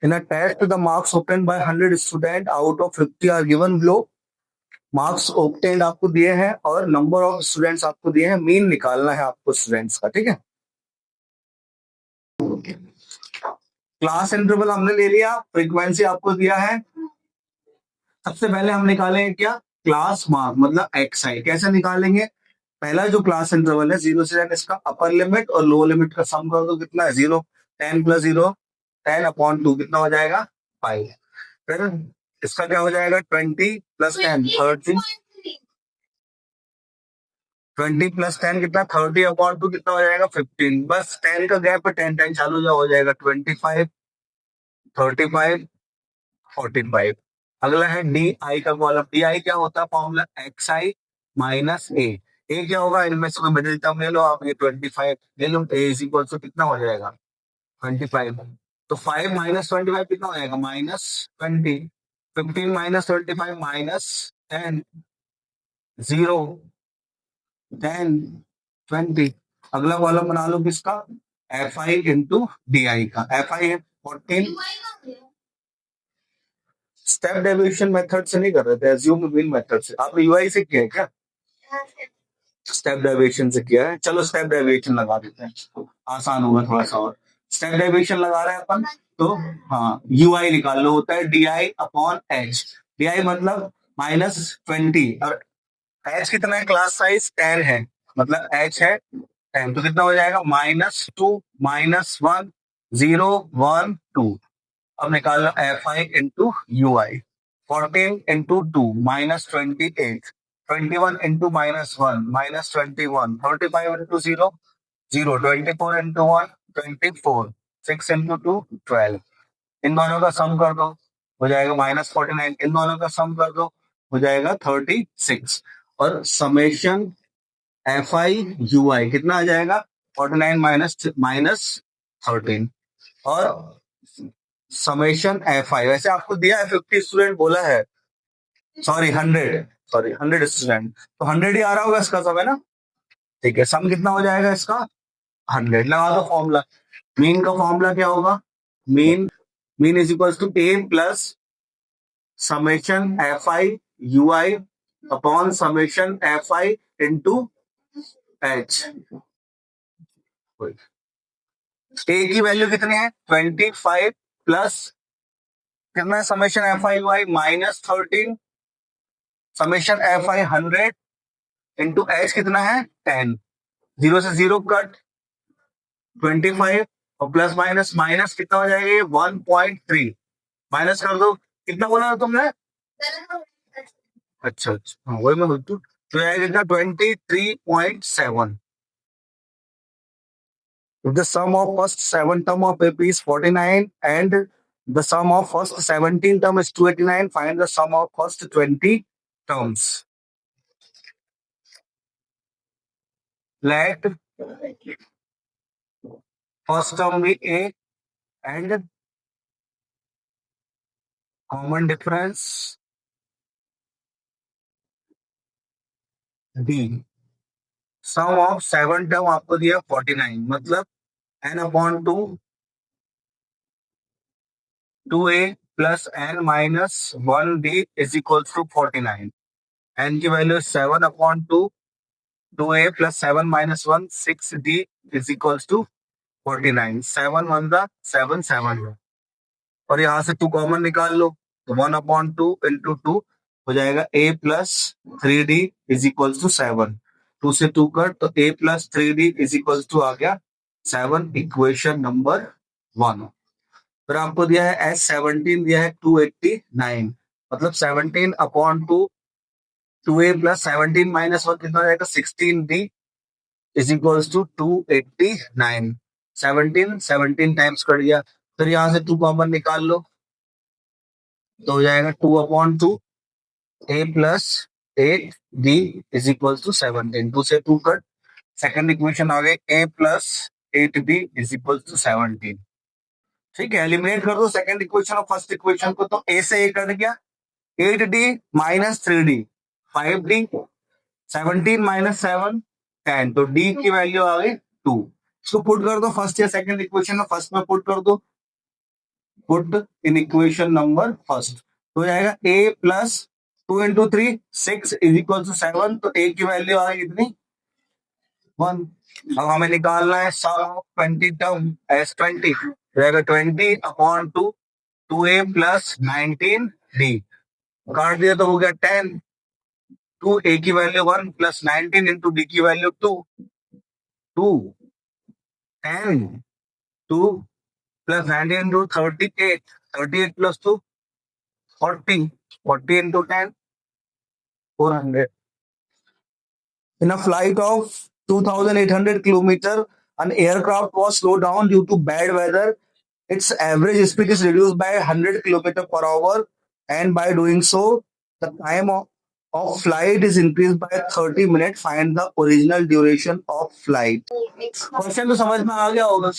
In a test, the marks obtained by 100 student out of 50 are given below. Marks obtained आपको दिए हैं और number of students आपको दिए हैं, मीन निकालना है आपको स्टूडेंट्स का, ठीक है। क्लास इंटरवल हमने ले लिया, फ्रीक्वेंसी आपको दिया है। सबसे पहले हम निकालेंगे क्या, क्लास मार्क मतलब एक्सआई। कैसे निकालेंगे, पहला जो क्लास इंटरवल है 0 से 10, इसका अपर लिमिट और लोअर लिमिट का सम कर दो, कितना है 0, 10 प्लस 0 10/2 कितना हो जाएगा 5। फिर इसका क्या हो जाएगा 20 प्लस 10 30, 20 प्लस 10 कितना 30/2 कितना हो जाएगा 15। बस 10 का गैप है, 10 10 चालू हो जाएगा 25 35 45। अगला है डी आई का कॉलम। डी आई क्या होता है फॉर्मूला, एक्स आई माइनस ए क्या होगा, इनमें से कोई मिडिल टर्म ले लो आप, ये 25 ले लो, ए इज इक्वल टू कितना हो जाएगा 25। तो 5 माइनस 25 कितना हो जाएगा -20। 15 माइनस 25 -10, 0 10 20। अगला कॉलम बना लो किसका, F I into D I का। एफ आई है 14। स्टेप डेविएशन मेथड से नहीं कर रहे थे, एज्यूम मीन मेथड से। आपने यूआई से किया है क्या, स्टेप डेविएशन से किया है। चलो स्टेप डेविएशन लगा देते हैं, आसान होगा थोड़ा सा और। स्टेप डेविएशन लगा रहे हैं अपन, तो हाँ यूआई निकाल लो, होता है D I upon H. D I मतलब -20 और एच कितना है, क्लास साइज 10 है, मतलब एच है 10, तो कितना हो जाएगा -2 -1 0 1 2। अब निकाल लो F I into U I. 14 into 2 -28, 21 into -1 -21, 35 into 0 0, 24 into 1 24, 6 into 2 12। इन दोनों का सम कर दो, हो जाएगा -49। इन दोनों का सम कर दो, हो जाएगा 36। और समेशन एफ आई यू आई कितना आ जाएगा 49 -13। और समेशन एफ आई, वैसे आपको दिया है 50 स्टूडेंट बोला है, सॉरी 100 स्टूडेंट, तो 100 ही आ रहा होगा इसका सब, है ना। ठीक है, सम कितना हो जाएगा इसका 100। लगा दो फॉर्मूला। मीन का फॉर्मूला क्या होगा, mean is equal to A plus summation F I U I upon summation F I into H. A की वैल्यू कितनी है 25 प्लस कितना है summation F I Y -13, summation F I 100 into H कितना है 10, 0 से 0 कट 25 और प्लस माइनस माइनस कितना हो जाएगा ये 1.3, माइनस कर दो, कितना बोला था तुमने, अच्छा अच्छा हाँ, वही मैं बोलती हूँ। तो आएगा 23.7। If the sum of first 7 term of AP is 49 and the sum of first 17 term is 289, find the sum of first 20 terms. Let first term be A and common difference D. Sum of 7 term आपको दिया 49, मतलब n/2 2A plus n minus 1D is equals to 49. n की value 7/2 2A plus 7 minus 1 6D is equals to 49। 7 1 दा 7 7 है। और यहाँ से 2 common निकाल लो, तो 1/2 इंटू 2 हो जाएगा A plus 3D is equals to 7। 2 से 2 कट, तो A plus 3D is equals to आ गया 7, इक्वेशन नंबर 1। फिर आपको दिया है S17 दिया है 289, मतलब 17/2 2A प्लस 17 माइनस 1 कितना हो जाएगा 16D is equals to 289। 17 times कर दिया, फिर यहां से 2 कॉमन निकाल लो, तो हो जाएगा 2/2 A plus 8D is equals to 17। 2 से 2 कट, सेकंड इक्वेशन आ गई A plus 8D is equals to 17। ठीक है, एलिमिनेट कर दो सेकंड इक्वेशन और फर्स्ट इक्वेशन को, तो A से A कट गया, 8D minus 3D 5D, 17 minus 7 10, तो D की वैल्यू आ गई 2। इसको पुट कर दो फर्स्ट या सेकंड इक्वेशन में, फर्स्ट में पुट कर दो, put in equation number first. तो हो जाएगा a plus 2 × 3 6 is equal to 7। तो a की वैल्यू आ गई कितनी 1। अब हमें निकालना है सम ऑफ 20 टर्म एस 20 रहेगा 20/2 2a प्लस 19d काट दिया तो हो गया 10। 2a की वैल्यू 1 प्लस 19 इंटू d की value 2 2 10 2 plus 19 into 38 38 plus 2 40 40 into 10 400। In a flight of 2,800 kilometer, an aircraft was slowed down due to bad weather. Its average speed is reduced by 100 kilometer per hour, and by doing so, the time of flight is increased by 30 minutes. Find the original duration of flight. Question तो समझ में आ गया होगा,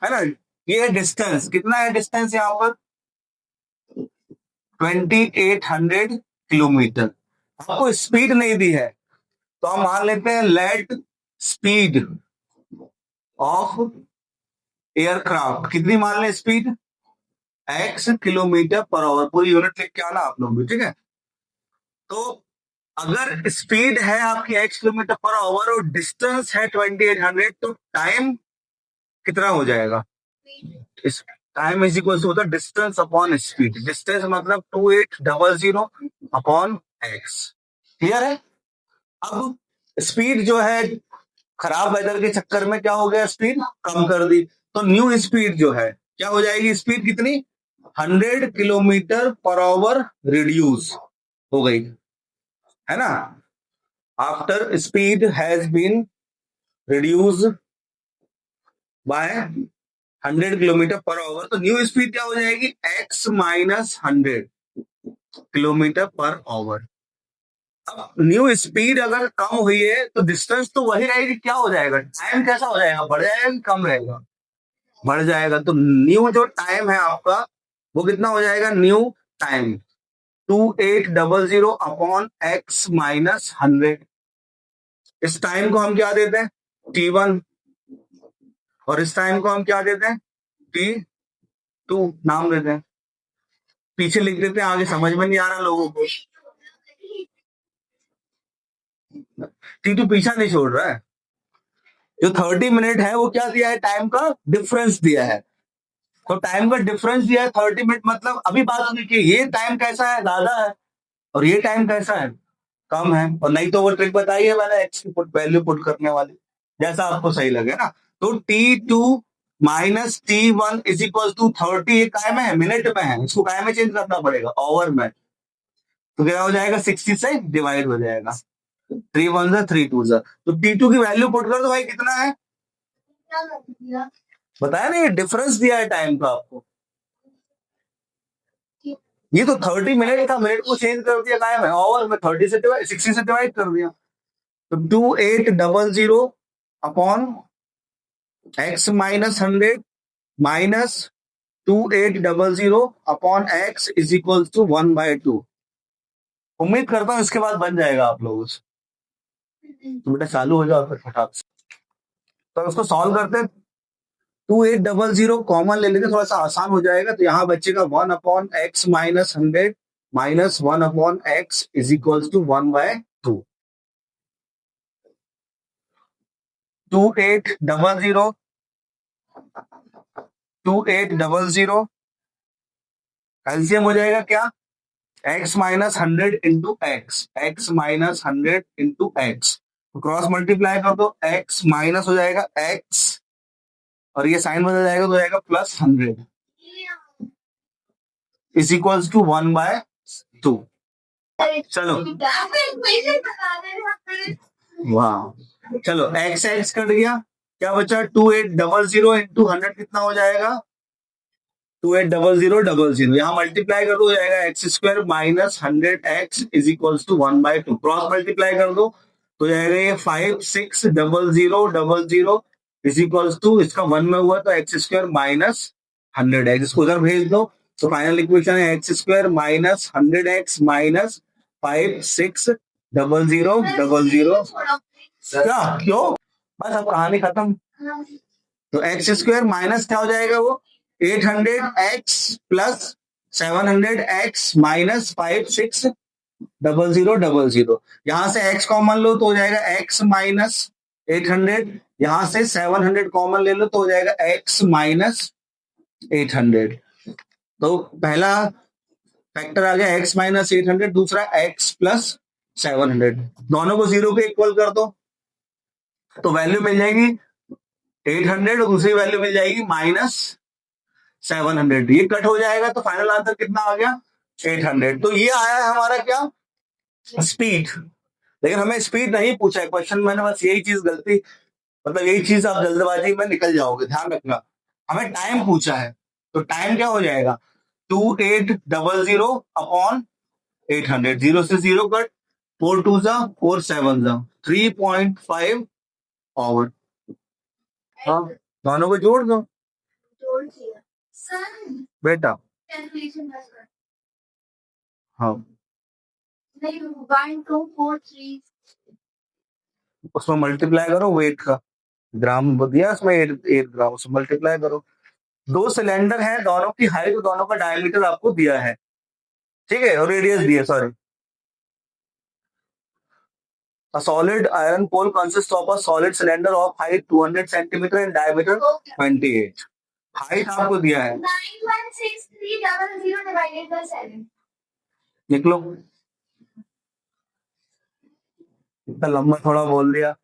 है ना? ये है distance, कितना है डिस्टेंस यहाँ पर 2800 किलोमीटर। आपको स्पीड नहीं दी है तो हम मान लेते हैं लेट स्पीड ऑफ एयरक्राफ्ट कितनी मान लें speed x kilometre per our. पूरी यूनिट लिख के आना आप लोग भी, ठीक है? तो अगर स्पीड है आपकी x किलोमीटर पर आवर और डिस्टेंस है 2800 तो टाइम कितना हो जाएगा? इस टाइम इज इक्वल टू होता है डिस्टेंस अपॉन स्पीड। डिस्टेंस मतलब 2800 अपॉन x। क्लियर है? अब स्पीड जो है खराब वेदर के चक्कर में क्या हो गया, स्पीड कम कर दी। तो न्यू स्पीड जो है क्या हो जाएगी, स्पीड कितनी 100 किलोमीटर पर आवर रिड्यूस हो गई, है ना? After speed has been reduced by 100 kilometre per hour तो न्यू स्पीड क्या हो जाएगी x minus 100 kilometre per hour. अब न्यू स्पीड अगर कम हुई है तो डिस्टेंस तो वही रहेगी, क्या हो जाएगा टाइम कैसा हो जाएगा, बढ़ जाएगा कि कम रहेगा, बढ़ जाएगा। तो न्यू जो टाइम है आपका वो कितना हो जाएगा, new time 2800 upon x minus 100। इस टाइम को हम क्या देते हैं t1 और इस टाइम को हम क्या देते हैं t2 नाम देते हैं, पीछे लिख देते हैं, आगे समझ में नहीं आ रहा लोगों को। t2 पीछा नहीं छोड़ रहा है, जो 30 मिनट है वो क्या दिया है, टाइम का डिफरेंस दिया है। तो टाइम का डिफरेंस दिया है 30 मिनट, मतलब अभी बात होगी कि ये टाइम कैसा है ज्यादा है और ये टाइम कैसा है कम है। और नहीं तो वो ट्रिक बताई है मैंने एक्स की वैल्यू पुट करने वाली, जैसा आपको सही लगे ना। तो t2 minus t1 is equal to 30, ये काय में है, मिनट में है, इसको काय में चेंज करना पड़ेगा, ओवर में। तो क्या हो जाएगा 60 से डिवाइड हो जाएगा, 3 1 3 2 तो t2 की वैल्यू पुट कर दो भाई, कितना है बताया ना, ये डिफरेंस दिया है टाइम का आपको। ये तो 30 मिनट था, मिनट को चेंज कर दिया टाइम है, ओवर में 30 से 60 से डिवाइड कर दिया। तो 2800 upon x minus 100 minus 2800 upon x is equal to 1/2। उम्मीद करता हूं इसके बाद बन जाएगा आप लोगों से। तो बेटा चालू हो जाओ फिर फटाक से। तो उसको सॉल्व करते हैं, 2800 कॉमन ले लेते, थोड़ा सा आसान हो जाएगा। तो यहाँ बचेगा 1/x minus 100 minus 1/x is equal to 1/2। 2800 कैल्सियम हो जाएगा क्या, x minus 100 into x minus 100 into x, cross multiply कर दो, x माइनस हो जाएगा x और ये साइन बदल जाएगा तो हो जाएगा प्लस 100 इज इक्वल्स टू 1/2। चलो वाह, चलो x x कट गया, क्या बचा 2800 इंटू 100 कितना हो जाएगा 2800 यहाँ मल्टीप्लाई कर दो, हो जाएगा x square minus 100x is equals to 1/2। Cross multiply कर दो तो जाएगा ये 560000 इज इक्वल्स टू, इसका 1 में हुआ तो एक्स स्क्वायर माइनस 100x, इसको उधर भेज दो। तो फाइनल इक्वेशन है x square minus 100x minus 560000। क्या क्यों, बस अब कहानी खत्म। तो एक्स स्क्वायर माइनस क्या हो जाएगा वो 800x प्लस 700x माइनस 560000। यहां से x कॉमन लो तो हो जाएगा x माइनस 800। यहां से 700 कॉमन ले लो तो हो जाएगा x माइनस 800। तो पहला फैक्टर आ गया x माइनस 800, दूसरा x प्लस 700। दोनों को जीरो के इक्वल कर दो तो वैल्यू मिल जाएगी 800 और दूसरी वैल्यू मिल जाएगी माइनस 700। ये कट हो जाएगा तो फाइनल आंसर कितना आ गया 800। तो ये आया है हमारा क्या स्पीड। लेकिन हमें स्पीड नहीं पूछा है क्वेश्चन में, बस यही चीज गलती, मतलब यही चीज आप जल्दबाजी में निकल जाओगे, ध्यान रखना। हमें टाइम पूछा है तो टाइम क्या हो जाएगा 2800 अपॉन 800। जीरो से जीरो कट, 4 2 जा 4 7 जा 3.5 आवर। हाँ, दोनों को जोड़ दो बेटा। हाँ, उसमें मल्टीप्लाई करो वेट का, ग्राम दिया उसमें 8 ग्राम, उसमें मल्टीप्लाई करो। दो सिलेंडर है, दोनों की हाइट और दोनों का डायमीटर आपको दिया है, ठीक है, और रेडियस दिया, sorry. A solid iron pole consists of a solid cylinder of height 200 centimeter and diameter 28। Height आपको दिया है 916300 लिख लो। इतना लंबा थोड़ा बोल दिया।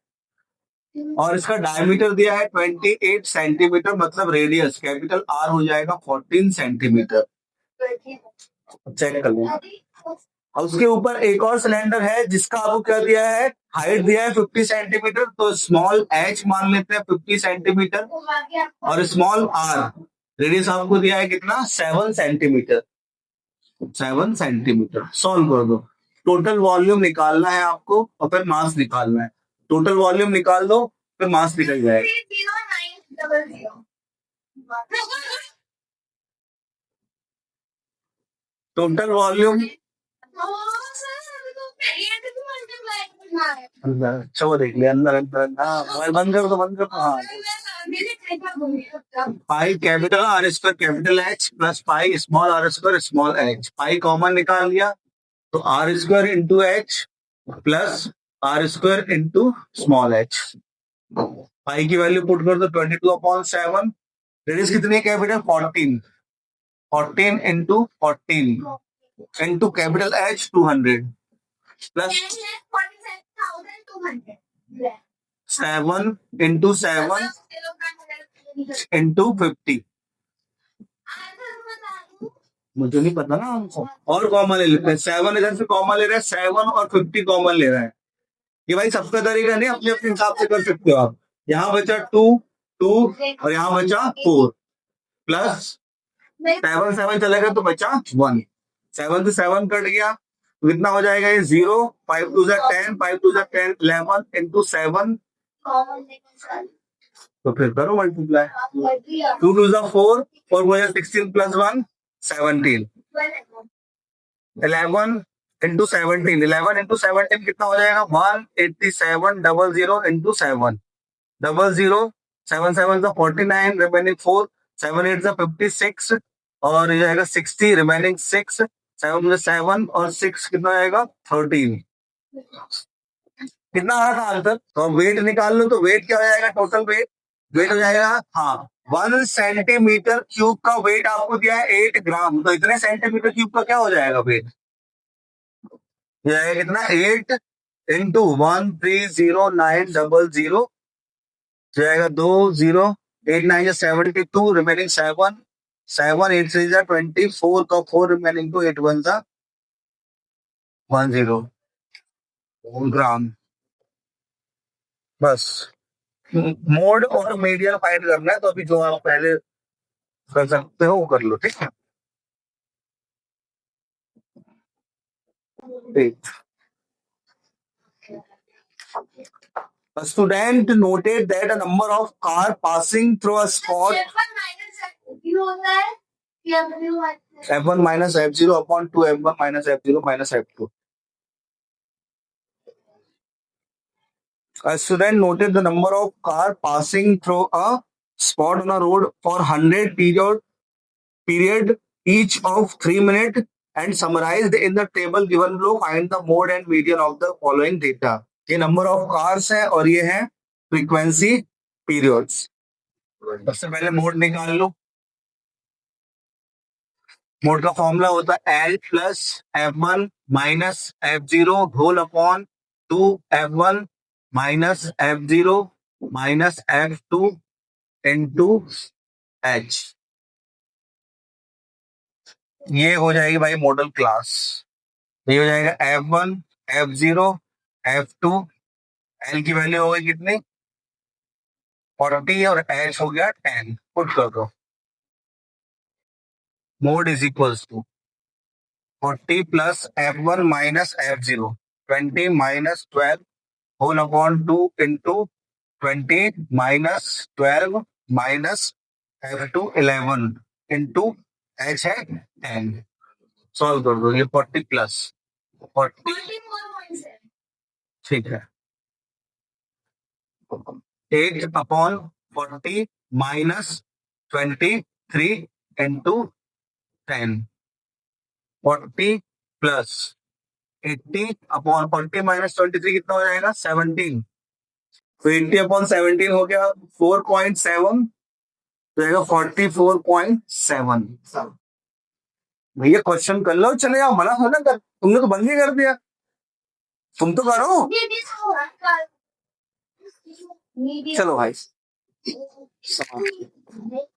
और इसका डायमीटर दिया है 28 सेंटीमीटर, मतलब रेडियस कैपिटल आर हो जाएगा 14 सेंटीमीटर। चेक कर लें। और उसके ऊपर एक और सिलेंडर है जिसका आपको क्या दिया है, हाइट दिया है 50 सेंटीमीटर, तो स्मॉल एच मान लेते हैं 50 सेंटीमीटर, और स्मॉल आर रेडियस आपको दिया है कितना 7 सेंटीमीटर। 7 सेंटीमीटर। सॉल्व कर दो। टोटल वॉल्यूम निकालना है आपको और फिर मास निकालना है। टोटल वॉल्यूम निकाल दो फिर मास निकल जाएगा। टोटल वॉल्यूम अच्छा वो देख लिया अंदर अंदर। हाँ बंद कर दो, बंद कर दो। हाँ, pi capital R square capital H plus pi small R square small H. Pi common निकाल लिया तो R square into H plus R square into small H. Pi की वैल्यू पुट कर दो 22/7। रेडियस कितनी है capital 14। 14 into 14 into capital H 200 plus 7 into 7 into 50। मुझे नहीं पता ना हमको, और कॉमन ले लेते हैं। 7 इधर से कॉमन ले रहे हैं, 7 और 50 कॉमन ले रहे हैं। ये भाई सबका तरीका नहीं, अपने अपने हिसाब से कर सकते हो आप। यहाँ बचा 2 2 और यहाँ बचा 4 प्लस 7 7 चलेगा तो बचा 1। 7 से 7 कट गया तो कितना हो जाएगा ये 0। 5 2 10 5 2 10 11 इंटू 7। तो फिर करो मल्टीप्लाई। 2 2 4 4 हो जाए 16 प्लस 1 17। 11 इंटू 17। 11 इंटू 17 कितना हो जाएगा 18700 इंटू 7 00 7 7 49 रिमेनिंग 4 7 8 56 और ये जाएगा 60 रिमेनिंग 6 7 7 और 6 कितना आएगा 13। कितना आ रहा था आंसर। तो वेट निकाल लो तो वेट क्या हो जाएगा, टोटल वेट वेट हो जाएगा, हाँ 1 सेंटीमीटर क्यूब का वेट आपको दिया है 8 ग्राम, तो इतने सेंटीमीटर क्यूब का क्या हो जाएगा वेट, ये आएगा कितना 8 इंटू 130900 जाएगा 20 8 9 72 रिमेनिंग 7 7 8 3 24 का 4 रिमेनिंग टू 8 1 10 ग्राम। बस मोड और मीडियम फाइंड करना है, तो अभी जो आप पहले कर सकते हो वो कर लो, ठीक है। A student noted that a number of car passing through a spot F1 minus F0 upon 2 F1 minus F0 minus F2. A student noted the number of car passing through a spot on a road for 100 period period each of 3 minutes and summarized in the table given below. Find the mode and median of the following data. ये number of cars है और ये है frequency periods. सबसे पहले mode निकाल लो. Mode का formula होता है L plus F1 minus F0 whole upon 2F1 minus F0 minus F2 into H. ये हो जाएगी भाई मॉडल क्लास. ये हो जाएगा F1 F0 F2. L की वैल्यू हो गई कितनी 40 और H हो गया 10. पुट कर दो. Mode is equals to 40 plus F1 minus F0 20 minus 12 whole upon 2 into 20 minus 12 minus F2 11 into H है 10. सॉल्व कर दो. ये 40 प्लस 40 ठीक है 8 upon 40 minus 23 into 10 40 plus 80 upon 40 minus 23 कितना हो जाएगा 17. तो 80 अपॉन 17 हो गया 4.7 तो जाएगा 44.7. भैया क्वेश्चन कर लो चले जाओ. मना थोड़ा कर. तुमने तो बंद ही कर दिया. तुम तो करो. चलो भाई.